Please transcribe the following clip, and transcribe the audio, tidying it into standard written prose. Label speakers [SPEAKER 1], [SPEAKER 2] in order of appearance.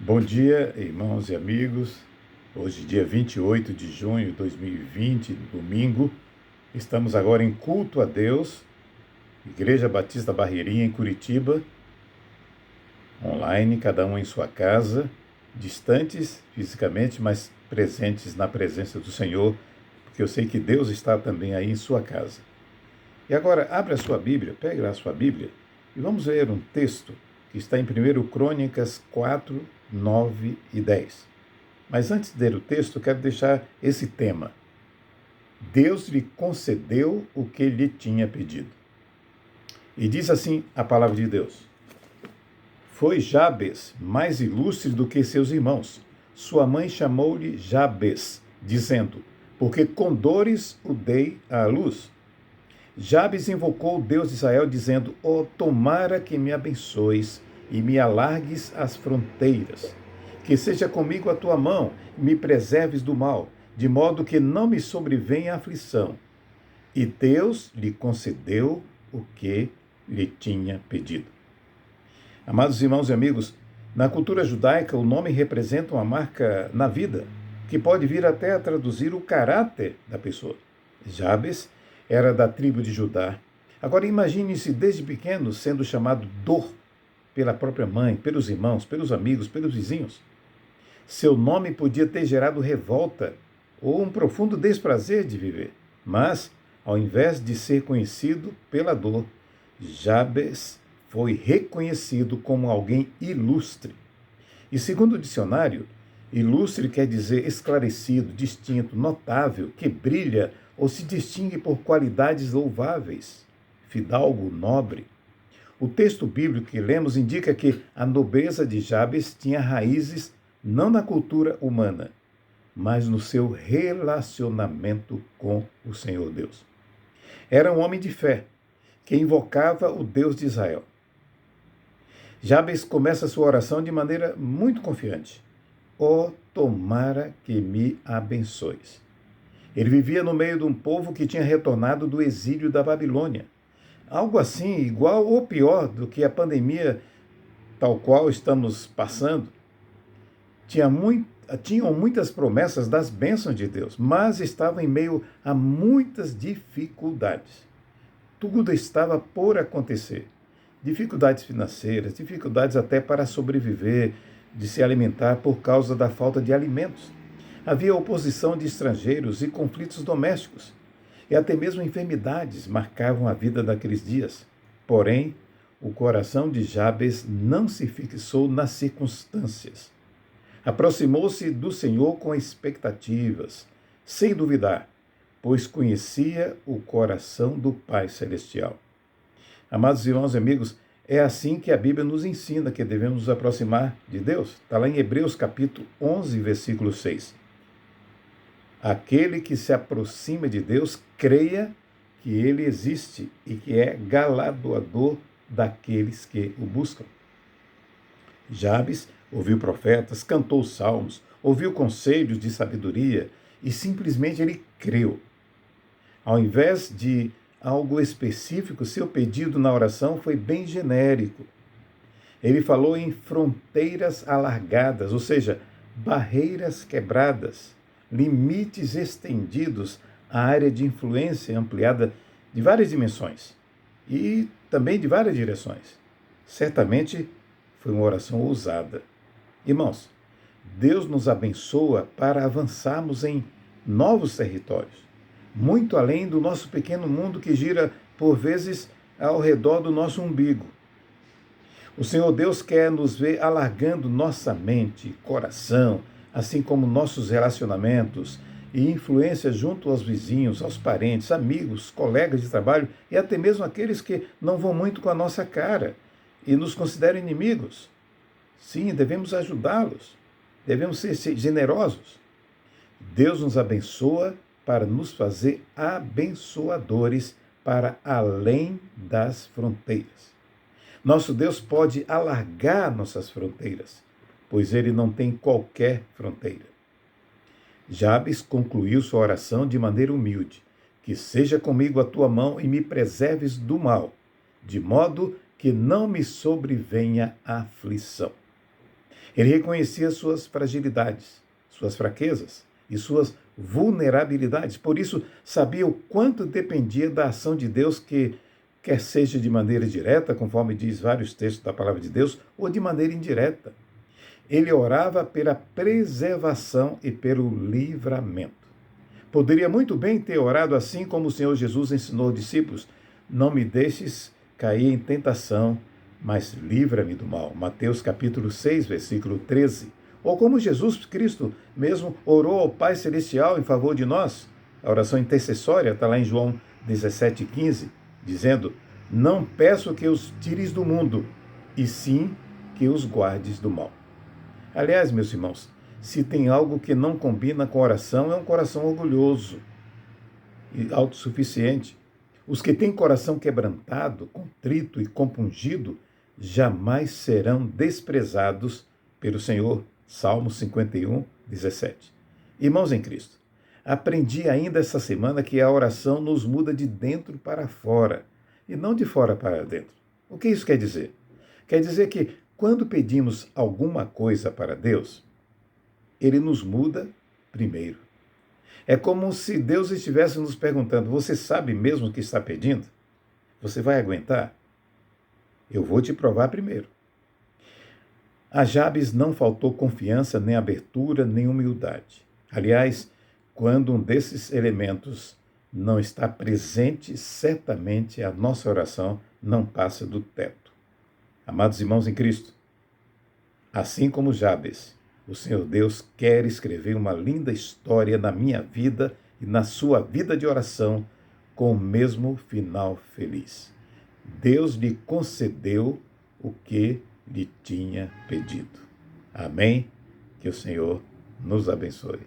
[SPEAKER 1] Bom dia, irmãos e amigos. Hoje, dia 28 de junho de 2020, domingo. Estamos agora em culto a Deus, Igreja Batista Barreirinha, em Curitiba, online, cada um em sua casa, distantes fisicamente, mas presentes na presença do Senhor, porque eu sei que Deus está também aí em sua casa. E agora, abra a sua Bíblia, pegue lá a sua Bíblia e vamos ler um texto que está em 1 Crônicas 4, 9 e 10. Mas antes de ler o texto, eu quero deixar esse tema. Deus lhe concedeu o que lhe tinha pedido. E diz assim a palavra de Deus. Foi Jabes mais ilustre do que seus irmãos. Sua mãe chamou-lhe Jabes, dizendo, porque com dores o dei à luz. Jabes invocou o Deus de Israel, dizendo, tomara que me abençoes e me alargues as fronteiras. Que seja comigo a tua mão, e me preserves do mal, de modo que não me sobrevenha aflição. E Deus lhe concedeu o que lhe tinha pedido. Amados irmãos e amigos, na cultura judaica, o nome representa uma marca na vida, que pode vir até a traduzir o caráter da pessoa. Jabes era da tribo de Judá. Agora imagine-se desde pequeno sendo chamado Dor pela própria mãe, pelos irmãos, pelos amigos, pelos vizinhos. Seu nome podia ter gerado revolta ou um profundo desprazer de viver. Mas, ao invés de ser conhecido pela dor, Jabes foi reconhecido como alguém ilustre. E segundo o dicionário, ilustre quer dizer esclarecido, distinto, notável, que brilha ou se distingue por qualidades louváveis, fidalgo, nobre. O texto bíblico que lemos indica que a nobreza de Jabes tinha raízes não na cultura humana, mas no seu relacionamento com o Senhor Deus. Era um homem de fé, que invocava o Deus de Israel. Jabes começa sua oração de maneira muito confiante. Tomara que me abençoes. Ele vivia no meio de um povo que tinha retornado do exílio da Babilônia. Algo assim, igual ou pior do que a pandemia tal qual estamos passando. Tinham muitas promessas das bênçãos de Deus, mas estavam em meio a muitas dificuldades. Tudo estava por acontecer. Dificuldades financeiras, dificuldades até para sobreviver, de se alimentar por causa da falta de alimentos. Havia oposição de estrangeiros e conflitos domésticos. E até mesmo enfermidades marcavam a vida daqueles dias. Porém, o coração de Jabes não se fixou nas circunstâncias. Aproximou-se do Senhor com expectativas, sem duvidar, pois conhecia o coração do Pai Celestial. Amados irmãos e amigos, é assim que a Bíblia nos ensina que devemos nos aproximar de Deus. Está lá em Hebreus capítulo 11, versículo 6. Aquele que se aproxima de Deus, creia que Ele existe e que é galardoador daqueles que o buscam. Jabes ouviu profetas, cantou salmos, ouviu conselhos de sabedoria e simplesmente ele creu. Ao invés de algo específico, seu pedido na oração foi bem genérico. Ele falou em fronteiras alargadas, ou seja, barreiras quebradas, limites estendidos, a área de influência ampliada de várias dimensões e também de várias direções. Certamente foi uma oração ousada. Irmãos, Deus nos abençoa para avançarmos em novos territórios, muito além do nosso pequeno mundo que gira, por vezes, ao redor do nosso umbigo. O Senhor Deus quer nos ver alargando nossa mente, coração, assim como nossos relacionamentos e influência junto aos vizinhos, aos parentes, amigos, colegas de trabalho e até mesmo aqueles que não vão muito com a nossa cara e nos consideram inimigos. Sim, devemos ajudá-los, devemos ser generosos. Deus nos abençoa para nos fazer abençoadores para além das fronteiras. Nosso Deus pode alargar nossas fronteiras, pois Ele não tem qualquer fronteira. Jabes concluiu sua oração de maneira humilde. Que seja comigo a tua mão e me preserves do mal, de modo que não me sobrevenha aflição. Ele reconhecia suas fragilidades, suas fraquezas e suas vulnerabilidades. Por isso, sabia o quanto dependia da ação de Deus, que quer seja de maneira direta, conforme diz vários textos da palavra de Deus, ou de maneira indireta. Ele orava pela preservação e pelo livramento. Poderia muito bem ter orado assim como o Senhor Jesus ensinou aos discípulos: não me deixes cair em tentação, mas livra-me do mal. Mateus capítulo 6, versículo 13. Ou como Jesus Cristo mesmo orou ao Pai Celestial em favor de nós. A oração intercessória está lá em João 17,15, dizendo: não peço que os tires do mundo, e sim que os guardes do mal. Aliás, meus irmãos, se tem algo que não combina com oração, é um coração orgulhoso e autossuficiente. Os que têm coração quebrantado, contrito e compungido, jamais serão desprezados pelo Senhor. Salmo 51, 17. Irmãos em Cristo, aprendi ainda essa semana que a oração nos muda de dentro para fora e não de fora para dentro. O que isso quer dizer? Quer dizer que quando pedimos alguma coisa para Deus, Ele nos muda primeiro. É como se Deus estivesse nos perguntando: você sabe mesmo o que está pedindo? Você vai aguentar? Eu vou te provar primeiro. A Jabes não faltou confiança, nem abertura, nem humildade. Aliás, quando um desses elementos não está presente, certamente a nossa oração não passa do teto. Amados irmãos em Cristo, assim como Jabes, o Senhor Deus quer escrever uma linda história na minha vida e na sua vida de oração, com o mesmo final feliz. Deus lhe concedeu o que lhe tinha pedido. Amém? Que o Senhor nos abençoe.